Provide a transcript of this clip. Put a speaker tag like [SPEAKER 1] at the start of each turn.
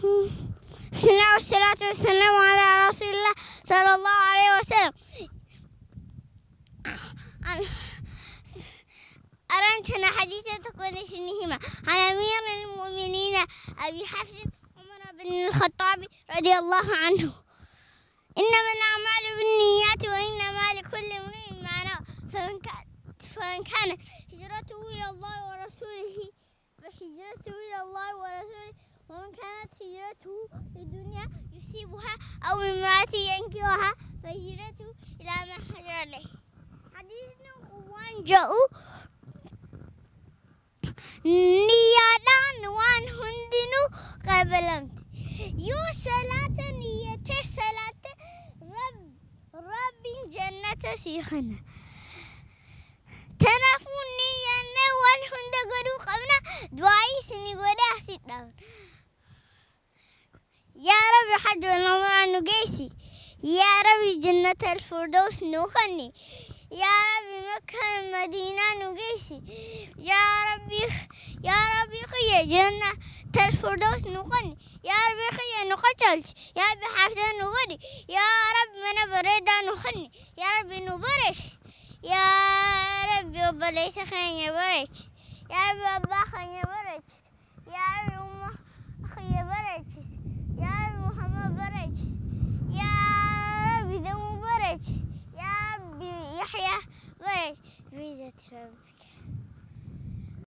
[SPEAKER 1] بسم الله والصلاة والسلام على رسول الله صلى الله عليه وسلم. أرنتنا حديثة تكون شنهما عن أمير المؤمنين أبي حفص عمر بن الخطاب رضي الله عنه: إنما الأعمال بالنيات وإنما لكل امرئ ما نوى، فمن كانت هجرته إلى الله ورسوله فهجرته إلى الله ورسوله، ومن كانت هجرته للدنيا يصيبها أو امرأة ينكحها فهجرته إلى ما هاجر إليه. حديثنا وان جاءوا نيادان وان هندنو قبلمت يو صلاة نية صلاة رب جنة سيخنا تنافون نية وان هند قدو قبنا دعائي سني قدا سيدان. يا رب حج والعمر نقيسي، يا رب جنة الفردوس نوخني، يا رب مكة المدينة نقيسي، يا رب خي جنة الفردوس نوخني، يا رب خي نقتلش، يا رب حافظة نغري، يا رب من بريدة نخني، يا رب نبرش، يا رب وبليس خين يبرش، يا رب أبا خين يبرش، يا رب أم خي يبرش، يا رب محمد برش، يا رب دم برش، يا رب يحيى برش بإذن ربي.